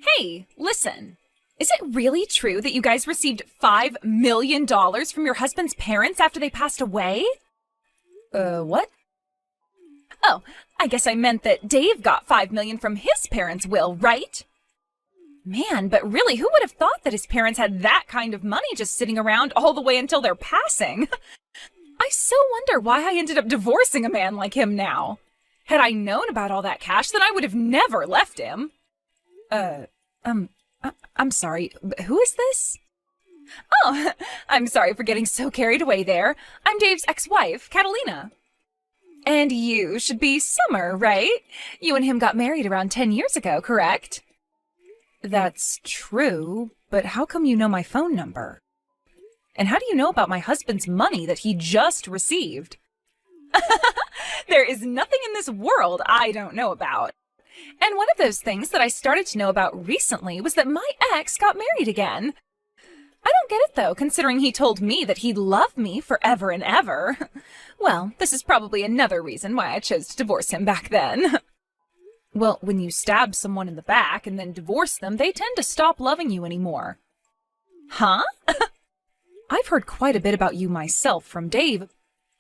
Hey, listen. Is it really true that you guys received $5 million from your husband's parents after they passed away? What? Oh, I guess I meant that Dave got $5 million from his parents' will, right? Man, but really, who would have thought that his parents had that kind of money just sitting around all the way until their passing? I so wonder why I ended up divorcing a man like him now. Had I known about all that cash, then I would have never left him. I'm sorry, who is this? Oh, I'm sorry for getting so carried away there. I'm Dave's ex-wife, Catalina. And you should be Summer, right? You and him got married around 10 years ago, correct? That's true, but how come you know my phone number? And how do you know about my husband's money that he just received? There is nothing in this world I don't know about. And one of those things that I started to know about recently was that my ex got married again. I don't get it, though, considering he told me that he'd love me forever and ever. Well, this is probably another reason why I chose to divorce him back then. Well, when you stab someone in the back and then divorce them, they tend to stop loving you anymore. Huh? I've heard quite a bit about you myself from Dave.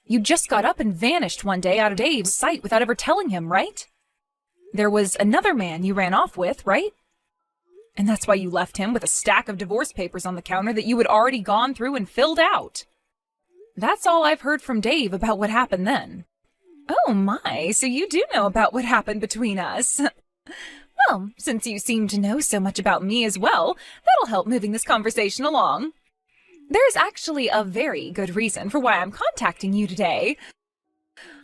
You just got up and vanished one day out of Dave's sight without ever telling him, right? There was another man you ran off with, right? And that's why you left him with a stack of divorce papers on the counter that you had already gone through and filled out. That's all I've heard from Dave about what happened then. Oh my, so you do know about what happened between us. Well, since you seem to know so much about me as well, that'll help moving this conversation along. There's actually a very good reason for why I'm contacting you today.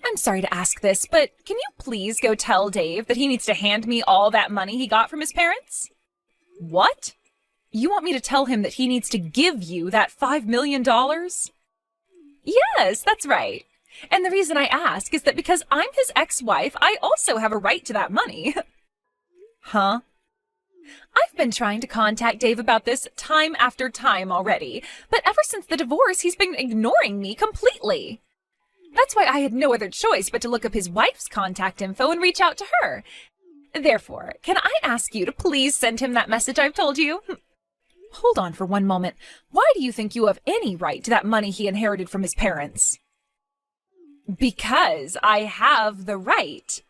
I'm sorry to ask this, but can you please go tell Dave that he needs to hand me all that money he got from his parents? What? You want me to tell him that he needs to give you that $5 million? Yes, that's right. And the reason I ask is that because I'm his ex-wife, I also have a right to that money. Huh? I've been trying to contact Dave about this time after time already, but ever since the divorce, he's been ignoring me completely. That's why I had no other choice but to look up his wife's contact info and reach out to her. Therefore, can I ask you to please send him that message I've told you? Hold on for one moment. Why do you think you have any right to that money he inherited from his parents? Because I have the right.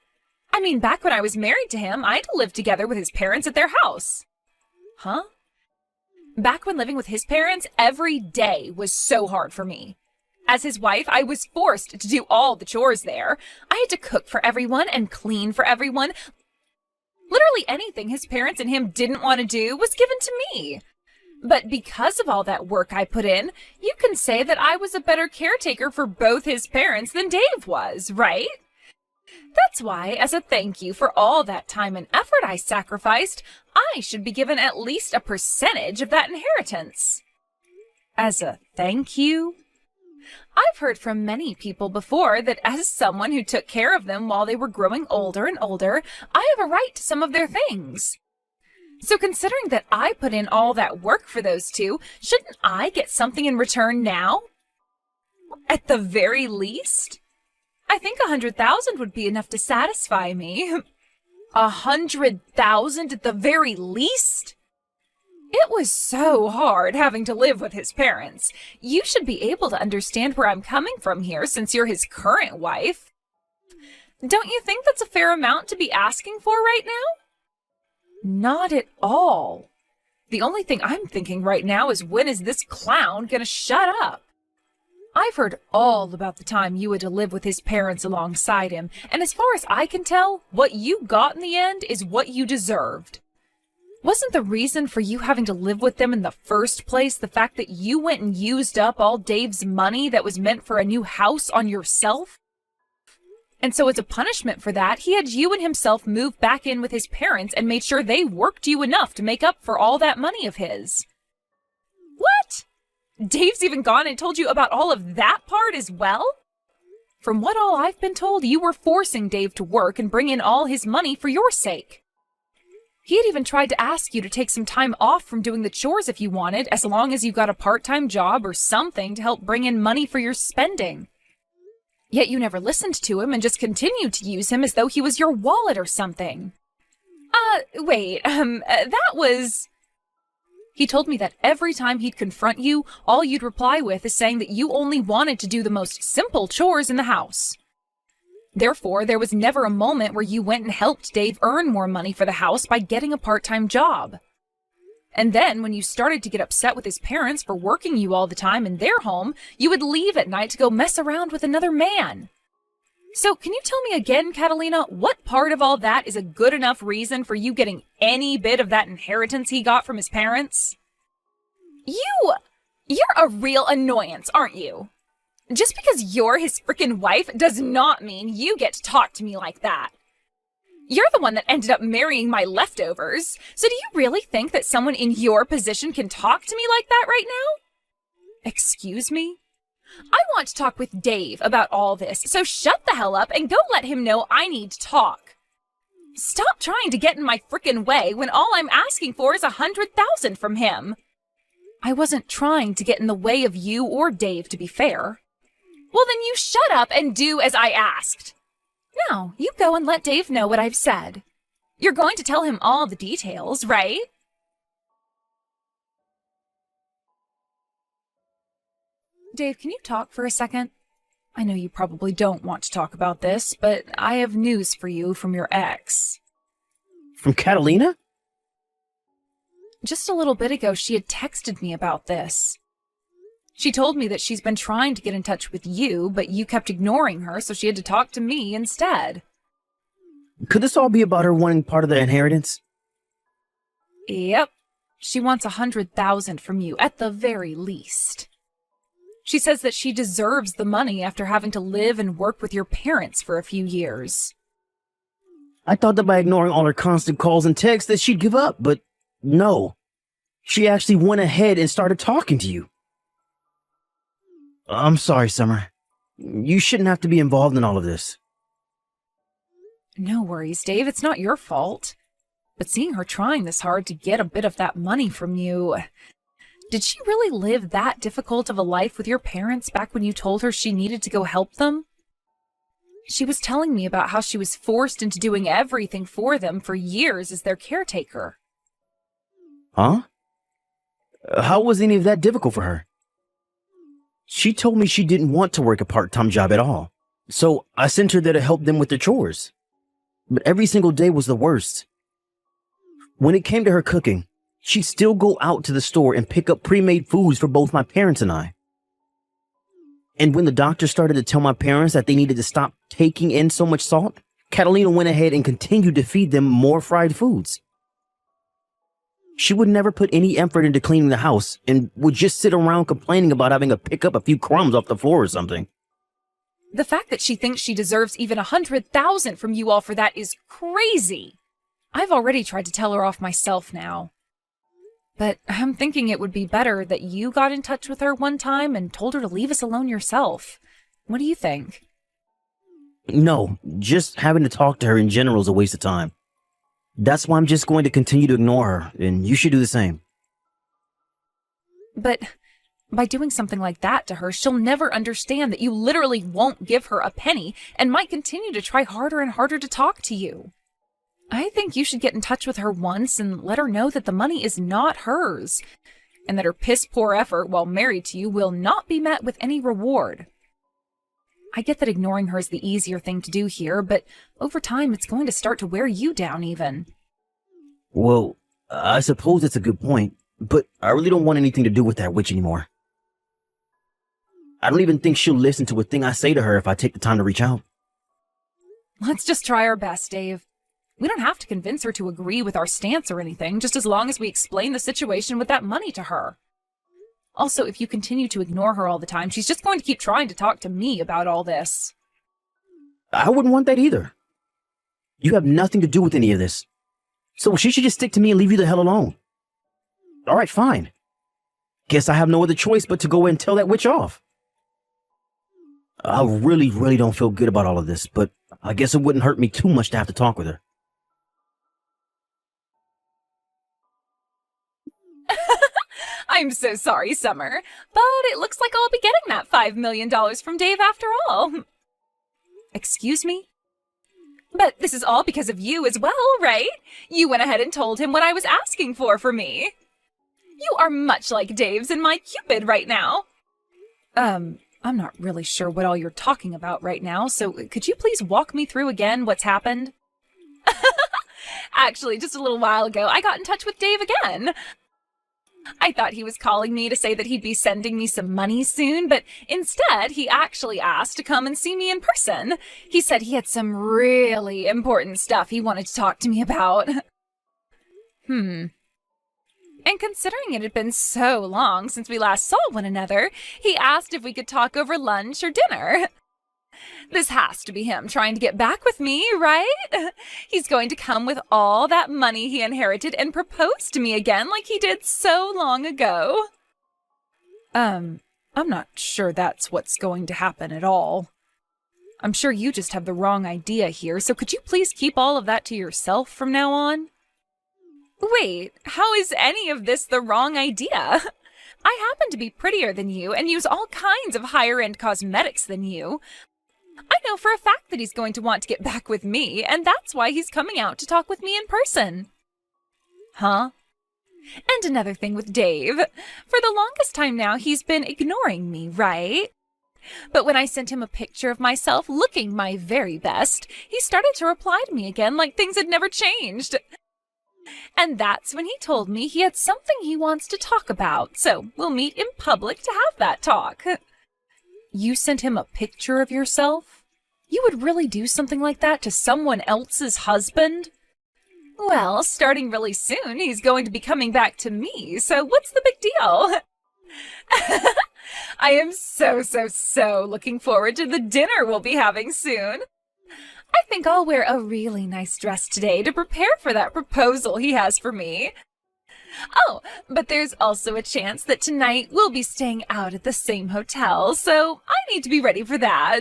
I mean, back when I was married to him, I had to live together with his parents at their house. Huh? Back when living with his parents, every day was so hard for me. As his wife, I was forced to do all the chores there. I had to cook for everyone and clean for everyone. Literally anything his parents and him didn't want to do was given to me. But because of all that work I put in, you can say that I was a better caretaker for both his parents than Dave was, right? That's why, as a thank you for all that time and effort I sacrificed, I should be given at least a percentage of that inheritance. As a thank you? I've heard from many people before that as someone who took care of them while they were growing older and older, I have a right to some of their things. So considering that I put in all that work for those two, shouldn't I get something in return now? At the very least? I think 100,000 would be enough to satisfy me. 100,000 at the very least? It was so hard having to live with his parents. You should be able to understand where I'm coming from here since you're his current wife. Don't you think that's a fair amount to be asking for right now? Not at all. The only thing I'm thinking right now is when is this clown gonna shut up? I've heard all about the time you had to live with his parents alongside him, and as far as I can tell, what you got in the end is what you deserved. Wasn't the reason for you having to live with them in the first place the fact that you went and used up all Dave's money that was meant for a new house on yourself? And so as a punishment for that, he had you and himself move back in with his parents and made sure they worked you enough to make up for all that money of his. What? Dave's even gone and told you about all of that part as well? From what all I've been told, you were forcing Dave to work and bring in all his money for your sake. He had even tried to ask you to take some time off from doing the chores if you wanted, as long as you got a part-time job or something to help bring in money for your spending. Yet you never listened to him and just continued to use him as though he was your wallet or something. That was... He told me that every time he'd confront you, all you'd reply with is saying that you only wanted to do the most simple chores in the house. Therefore, there was never a moment where you went and helped Dave earn more money for the house by getting a part-time job. And then, when you started to get upset with his parents for working you all the time in their home, you would leave at night to go mess around with another man. So, can you tell me again, Catalina, what part of all that is a good enough reason for you getting any bit of that inheritance he got from his parents? You're a real annoyance, aren't you? Just because you're his frickin' wife does not mean you get to talk to me like that. You're the one that ended up marrying my leftovers, so do you really think that someone in your position can talk to me like that right now? Excuse me? I want to talk with Dave about all this, so shut the hell up and go let him know I need to talk. Stop trying to get in my frickin' way when all I'm asking for is $100,000 from him. I wasn't trying to get in the way of you or Dave, to be fair. Well, then you shut up and do as I asked. Now, you go and let Dave know what I've said. You're going to tell him all the details, right? Dave, can you talk for a second? I know you probably don't want to talk about this, but I have news for you from your ex. From Catalina? Just a little bit ago, she had texted me about this. She told me that she's been trying to get in touch with you, but you kept ignoring her, so she had to talk to me instead. Could this all be about her wanting part of the inheritance? Yep. She wants $100,000 from you, at the very least. She says that she deserves the money after having to live and work with your parents for a few years. I thought that by ignoring all her constant calls and texts that she'd give up, but no. She actually went ahead and started talking to you. I'm sorry, Summer. You shouldn't have to be involved in all of this. No worries, Dave. It's not your fault. But seeing her trying this hard to get a bit of that money from you... Did she really live that difficult of a life with your parents back when you told her she needed to go help them? She was telling me about how she was forced into doing everything for them for years as their caretaker. Huh? How was any of that difficult for her? She told me she didn't want to work a part-time job at all, so I sent her there to help them with their chores. But every single day was the worst. When it came to her cooking, she'd still go out to the store and pick up pre-made foods for both my parents and I. And when the doctor started to tell my parents that they needed to stop taking in so much salt, Catalina went ahead and continued to feed them more fried foods. She would never put any effort into cleaning the house and would just sit around complaining about having to pick up a few crumbs off the floor or something. The fact that she thinks she deserves even $100,000 from you all for that is crazy. I've already tried to tell her off myself now. But I'm thinking it would be better that you got in touch with her one time and told her to leave us alone yourself. What do you think? No, just having to talk to her in general is a waste of time. That's why I'm just going to continue to ignore her, and you should do the same. But by doing something like that to her, she'll never understand that you literally won't give her a penny and might continue to try harder and harder to talk to you. I think you should get in touch with her once and let her know that the money is not hers, and that her piss-poor effort while married to you will not be met with any reward. I get that ignoring her is the easier thing to do here, but over time it's going to start to wear you down even. Well, I suppose that's a good point, but I really don't want anything to do with that witch anymore. I don't even think she'll listen to a thing I say to her if I take the time to reach out. Let's just try our best, Dave. We don't have to convince her to agree with our stance or anything, just as long as we explain the situation with that money to her. Also, if you continue to ignore her all the time, she's just going to keep trying to talk to me about all this. I wouldn't want that either. You have nothing to do with any of this. So she should just stick to me and leave you the hell alone. All right, fine. Guess I have no other choice but to go and tell that witch off. I really don't feel good about all of this, but I guess it wouldn't hurt me too much to have to talk with her. I'm so sorry, Summer, but it looks like I'll be getting that $5 million from Dave after all. Excuse me? But this is all because of you as well, right? You went ahead and told him what I was asking for me. You are much like Dave's and my Cupid right now. I'm not really sure what all you're talking about right now, so could you please walk me through again what's happened? Actually, just a little while ago, I got in touch with Dave again. I thought he was calling me to say that he'd be sending me some money soon, but instead he actually asked to come and see me in person. He said he had some really important stuff he wanted to talk to me about. And considering it had been so long since we last saw one another, he asked if we could talk over lunch or dinner. This has to be him trying to get back with me, right? He's going to come with all that money he inherited and propose to me again like he did so long ago. I'm not sure that's what's going to happen at all. I'm sure you just have the wrong idea here, so could you please keep all of that to yourself from now on? Wait, how is any of this the wrong idea? I happen to be prettier than you and use all kinds of higher-end cosmetics than you. I know for a fact that he's going to want to get back with me, and that's why he's coming out to talk with me in person. Huh? And another thing with Dave. For the longest time now, he's been ignoring me, right? But when I sent him a picture of myself looking my very best, he started to reply to me again like things had never changed. And that's when he told me he had something he wants to talk about, so we'll meet in public to have that talk. You sent him a picture of yourself? You would really do something like that to someone else's husband? Well, starting really soon, he's going to be coming back to me, so what's the big deal? I am so looking forward to the dinner we'll be having soon. I think I'll wear a really nice dress today to prepare for that proposal he has for me. Oh, but there's also a chance that tonight we'll be staying out at the same hotel, so I need to be ready for that.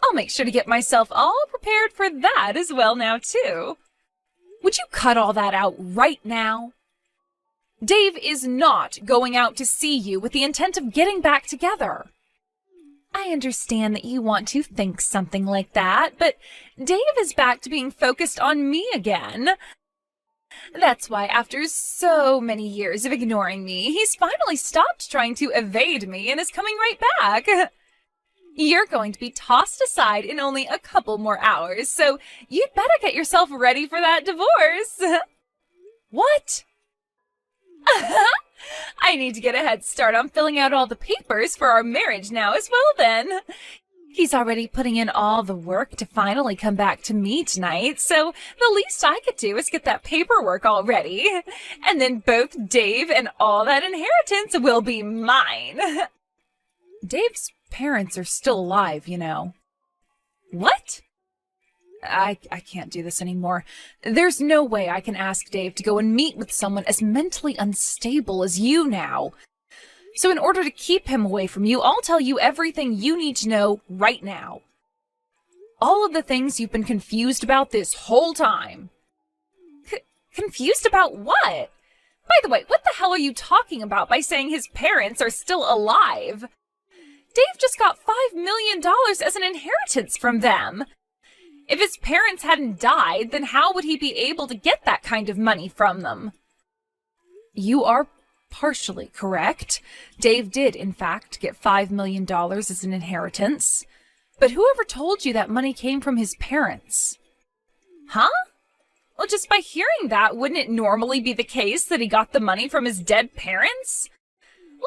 I'll make sure to get myself all prepared for that as well now, too. Would you cut all that out right now? Dave is not going out to see you with the intent of getting back together. I understand that you want to think something like that, but Dave is back to being focused on me again. That's why after so many years of ignoring me, he's finally stopped trying to evade me and is coming right back. You're going to be tossed aside in only a couple more hours, so you'd better get yourself ready for that divorce. What? I need to get a head start on filling out all the papers for our marriage now as well then. He's already putting in all the work to finally come back to me tonight, so the least I could do is get that paperwork all ready. And then both Dave and all that inheritance will be mine. Dave's parents are still alive, you know. What? I can't do this anymore. There's no way I can ask Dave to go and meet with someone as mentally unstable as you now. So in order to keep him away from you, I'll tell you everything you need to know right now. All of the things you've been confused about this whole time. Confused about what? By the way, what the hell are you talking about by saying his parents are still alive? Dave just got $5 million as an inheritance from them. If his parents hadn't died, then how would he be able to get that kind of money from them? You are partially correct. Dave did, in fact, get $5 million as an inheritance. But whoever told you that money came from his parents? Huh? Well, just by hearing that, wouldn't it normally be the case that he got the money from his dead parents?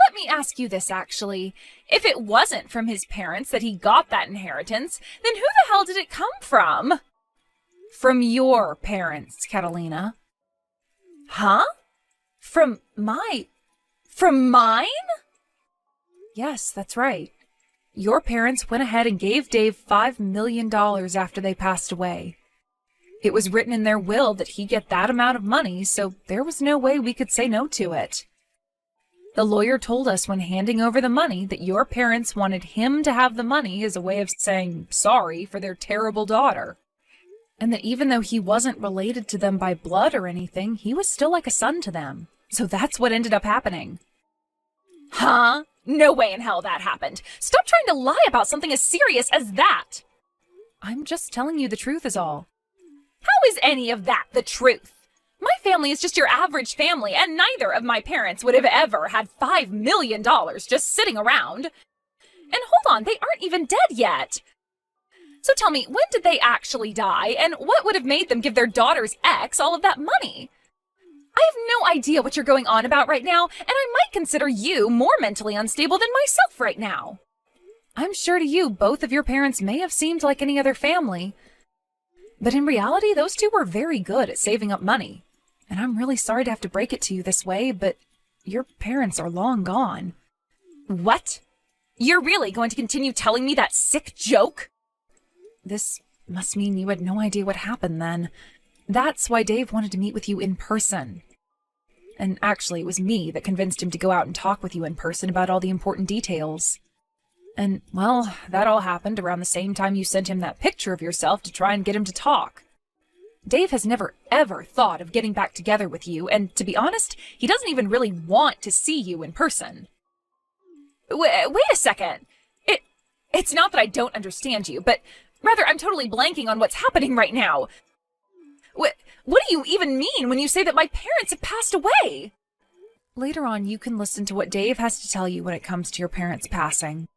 Let me ask you this, actually. If it wasn't from his parents that he got that inheritance, then who the hell did it come from? From your parents, Catalina. Huh? From mine? Yes, that's right. Your parents went ahead and gave Dave $5 million after they passed away. It was written in their will that he get that amount of money, so there was no way we could say no to it. The lawyer told us when handing over the money that your parents wanted him to have the money as a way of saying sorry for their terrible daughter. And that even though he wasn't related to them by blood or anything, he was still like a son to them. So that's what ended up happening. Huh? No way in hell that happened. Stop trying to lie about something as serious as that. I'm just telling you the truth is all. How is any of that the truth? My family is just your average family, and neither of my parents would have ever had $5 million just sitting around. And hold on, they aren't even dead yet. So tell me, when did they actually die, and what would have made them give their daughter's ex all of that money? I have no idea what you're going on about right now, and I might consider you more mentally unstable than myself right now. I'm sure to you, both of your parents may have seemed like any other family, but in reality, those two were very good at saving up money. And I'm really sorry to have to break it to you this way, but your parents are long gone. What? You're really going to continue telling me that sick joke? This must mean you had no idea what happened then. That's why Dave wanted to meet with you in person. And actually, it was me that convinced him to go out and talk with you in person about all the important details. And, well, that all happened around the same time you sent him that picture of yourself to try and get him to talk. Dave has never, ever thought of getting back together with you, and to be honest, he doesn't even really want to see you in person. Wait a second. It's not that I don't understand you, but rather I'm totally blanking on what's happening right now. What do you even mean when you say that my parents have passed away? Later on, you can listen to what Dave has to tell you when it comes to your parents passing.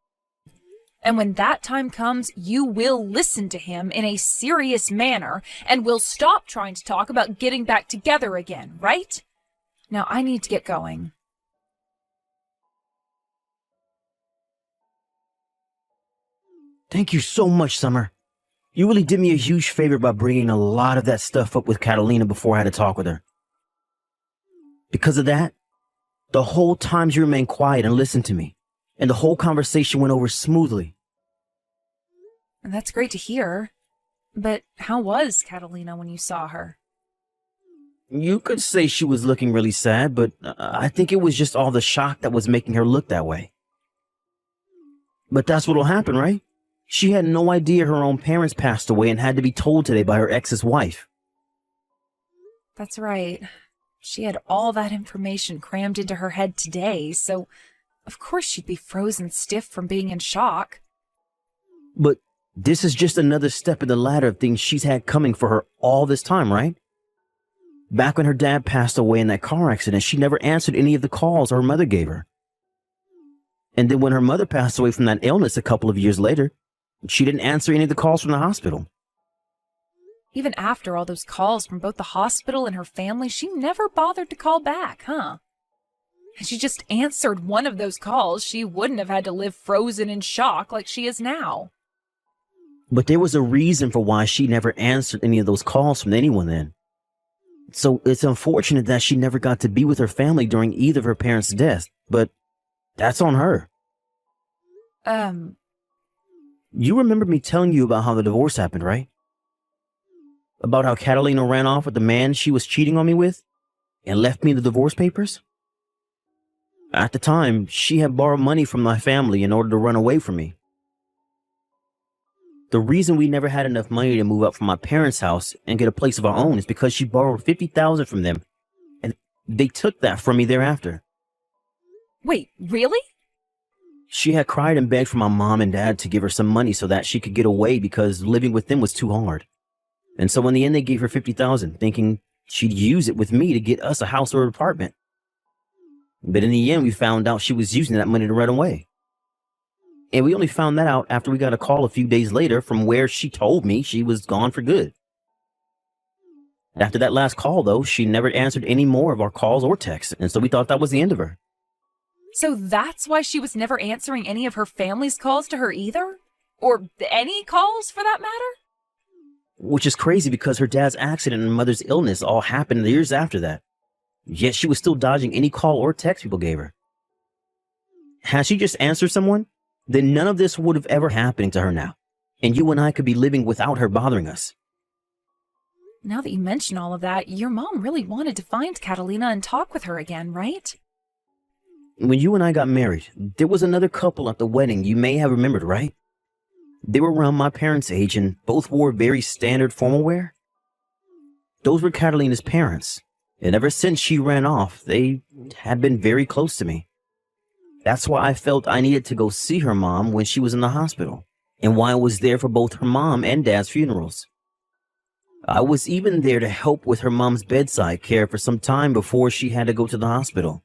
And when that time comes, you will listen to him in a serious manner and will stop trying to talk about getting back together again, right? Now, I need to get going. Thank you so much, Summer. You really did me a huge favor by bringing a lot of that stuff up with Catalina before I had to talk with her. Because of that, the whole time you remained quiet and listened to me, and the whole conversation went over smoothly. That's great to hear. But how was Catalina when you saw her? You could say she was looking really sad, but I think it was just all the shock that was making her look that way. But that's what'll happen, right? She had no idea her own parents passed away and had to be told today by her ex's wife. That's right. She had all that information crammed into her head today, so of course she'd be frozen stiff from being in shock. But this is just another step in the ladder of things she's had coming for her all this time, right? Back when her dad passed away in that car accident, she never answered any of the calls her mother gave her. And then when her mother passed away from that illness a couple of years later, she didn't answer any of the calls from the hospital. Even after all those calls from both the hospital and her family, she never bothered to call back, huh? Had she just answered one of those calls, she wouldn't have had to live frozen in shock like she is now. But there was a reason for why she never answered any of those calls from anyone then. So it's unfortunate that she never got to be with her family during either of her parents' deaths, but that's on her. You remember me telling you about how the divorce happened, right? About how Catalina ran off with the man she was cheating on me with and left me the divorce papers? At the time, she had borrowed money from my family in order to run away from me. The reason we never had enough money to move up from my parents' house and get a place of our own is because she borrowed $50,000 from them, and they took that from me thereafter. Wait, really? She had cried and begged for my mom and dad to give her some money so that she could get away because living with them was too hard. And so in the end, they gave her $50,000, thinking she'd use it with me to get us a house or an apartment. But in the end, we found out she was using that money to run away. And we only found that out after we got a call a few days later from where she told me she was gone for good. After that last call, though, she never answered any more of our calls or texts, and so we thought that was the end of her. So that's why she was never answering any of her family's calls to her either? Or any calls, for that matter? Which is crazy because her dad's accident and mother's illness all happened years after that. Yet she was still dodging any call or text people gave her. Had she just answered someone, then none of this would have ever happened to her now, and you and I could be living without her bothering us. Now that you mention all of that, your mom really wanted to find Catalina and talk with her again, right? When you and I got married, there was another couple at the wedding you may have remembered, right? They were around my parents' age and both wore very standard formal wear. Those were Catalina's parents, and ever since she ran off, they had been very close to me. That's why I felt I needed to go see her mom when she was in the hospital, and why I was there for both her mom and dad's funerals. I was even there to help with her mom's bedside care for some time before she had to go to the hospital.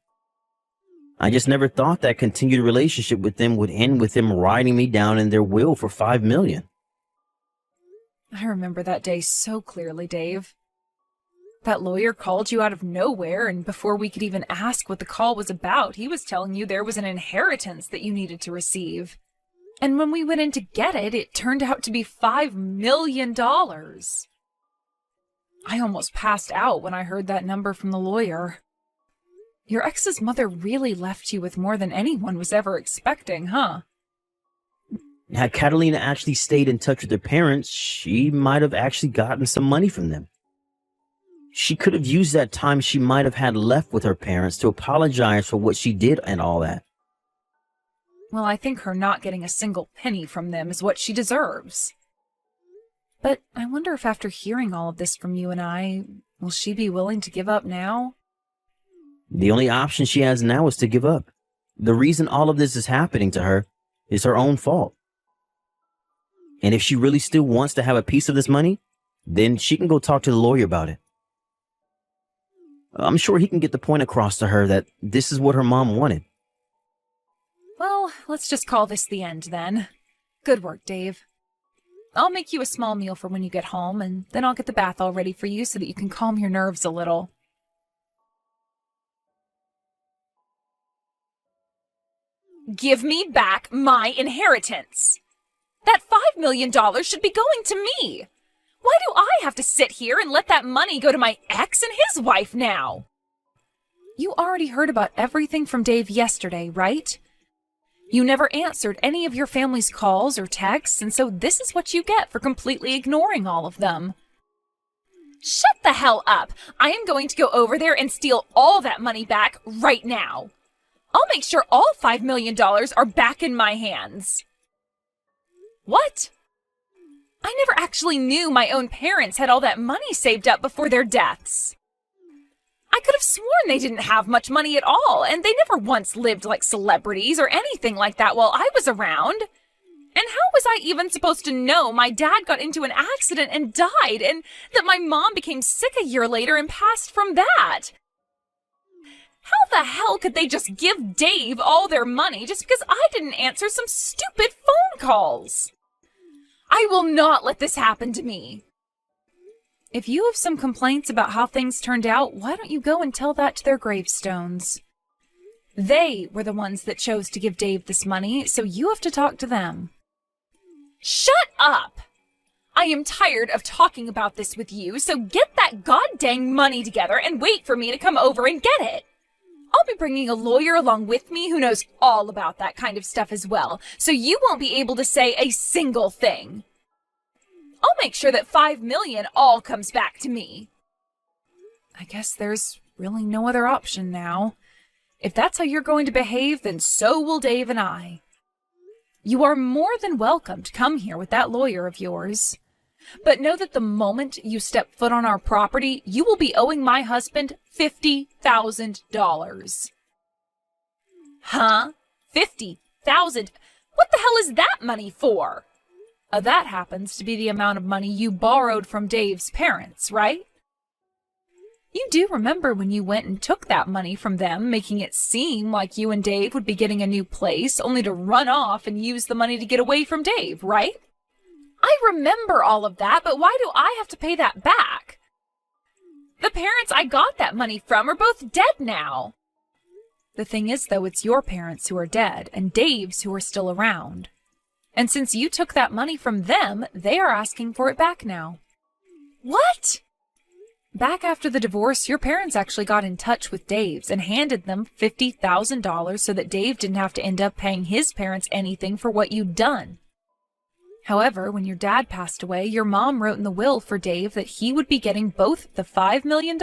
I just never thought that continued relationship with them would end with them writing me down in their will for $5 million. I remember that day so clearly, Dave. That lawyer called you out of nowhere, and before we could even ask what the call was about, he was telling you there was an inheritance that you needed to receive. And when we went in to get it, it turned out to be $5 million. I almost passed out when I heard that number from the lawyer. Your ex's mother really left you with more than anyone was ever expecting, huh? Had Catalina actually stayed in touch with her parents, she might have actually gotten some money from them. She could have used that time she might have had left with her parents to apologize for what she did and all that. Well, I think her not getting a single penny from them is what she deserves. But I wonder if after hearing all of this from you and I, will she be willing to give up now? The only option she has now is to give up. The reason all of this is happening to her is her own fault. And if she really still wants to have a piece of this money, then she can go talk to the lawyer about it. I'm sure he can get the point across to her that this is what her mom wanted. Well, let's just call this the end then. Good work, Dave. I'll make you a small meal for when you get home, and then I'll get the bath all ready for you so that you can calm your nerves a little. Give me back my inheritance! That $5 million should be going to me! Why do I have to sit here and let that money go to my ex and his wife now? You already heard about everything from Dave yesterday, right? You never answered any of your family's calls or texts, and so this is what you get for completely ignoring all of them. Shut the hell up! I am going to go over there and steal all that money back right now. I'll make sure all $5 million are back in my hands. What? I never actually knew my own parents had all that money saved up before their deaths. I could have sworn they didn't have much money at all, and they never once lived like celebrities or anything like that while I was around. And how was I even supposed to know my dad got into an accident and died, and that my mom became sick a year later and passed from that? How the hell could they just give Dave all their money just because I didn't answer some stupid phone calls? I will not let this happen to me. If you have some complaints about how things turned out, why don't you go and tell that to their gravestones? They were the ones that chose to give Dave this money, so you have to talk to them. Shut up! I am tired of talking about this with you, so get that goddamn money together and wait for me to come over and get it. I'll be bringing a lawyer along with me who knows all about that kind of stuff as well, so you won't be able to say a single thing. I'll make sure that $5 million all comes back to me. I guess there's really no other option now. If that's how you're going to behave, then so will Dave and I. You are more than welcome to come here with that lawyer of yours. But know that the moment you step foot on our property, you will be owing my husband $50,000. Huh? $50,000? What the hell is that money for? That happens to be the amount of money you borrowed from Dave's parents, right? You do remember when you went and took that money from them, making it seem like you and Dave would be getting a new place, only to run off and use the money to get away from Dave, right? I remember all of that, but why do I have to pay that back? The parents I got that money from are both dead now. The thing is, though, it's your parents who are dead and Dave's who are still around. And since you took that money from them, they are asking for it back now. What? Back after the divorce, your parents actually got in touch with Dave's and handed them $50,000 so that Dave didn't have to end up paying his parents anything for what you'd done. However, when your dad passed away, your mom wrote in the will for Dave that he would be getting both the $5 million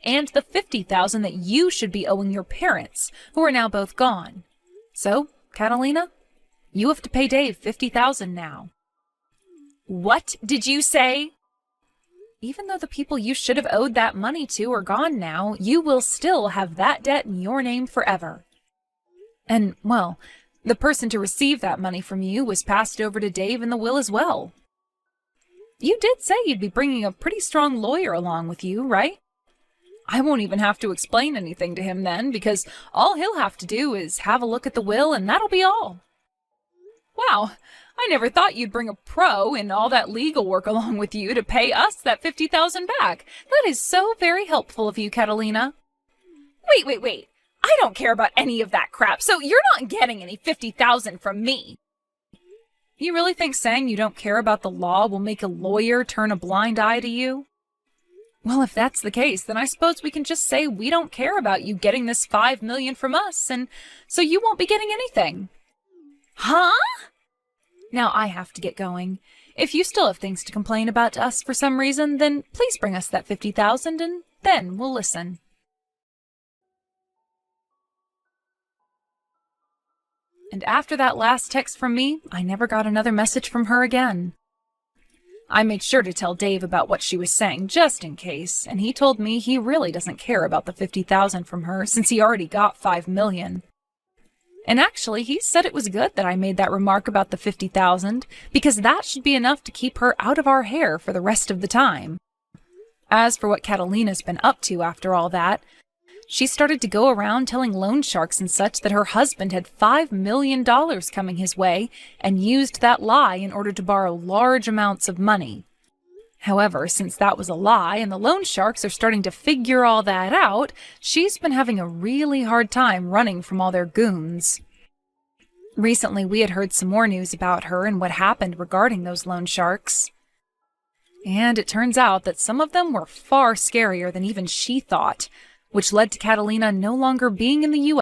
and the $50,000 that you should be owing your parents, who are now both gone. So, Catalina, you have to pay Dave $50,000 now. What did you say? Even though the people you should have owed that money to are gone now, you will still have that debt in your name forever. And, well, The person to receive that money from you was passed over to Dave in the will as well. You did say you'd be bringing a pretty strong lawyer along with you, right? I won't even have to explain anything to him then, because all he'll have to do is have a look at the will and that'll be all. Wow, I never thought you'd bring a pro and all that legal work along with you to pay us that $50,000 back. That is so very helpful of you, Catalina. Wait. I don't care about any of that crap, so you're not getting any $50,000 from me. You really think saying you don't care about the law will make a lawyer turn a blind eye to you? Well, if that's the case, then I suppose we can just say we don't care about you getting this $5 million from us, and so you won't be getting anything. Huh? Now I have to get going. If you still have things to complain about to us for some reason, then please bring us that $50,000 and then we'll listen. And after that last text from me, I never got another message from her again. I made sure to tell Dave about what she was saying, just in case, and he told me he really doesn't care about the $50,000 from her since he already got $5 million. And actually, he said it was good that I made that remark about the $50,000, because that should be enough to keep her out of our hair for the rest of the time. As for what Catalina's been up to after all that, she started to go around telling loan sharks and such that her husband had $5 million coming his way and used that lie in order to borrow large amounts of money. However, since that was a lie and the loan sharks are starting to figure all that out, she's been having a really hard time running from all their goons. Recently, we had heard some more news about her and what happened regarding those loan sharks. And it turns out that some of them were far scarier than even she thought, which led to Catalina no longer being in the U.S.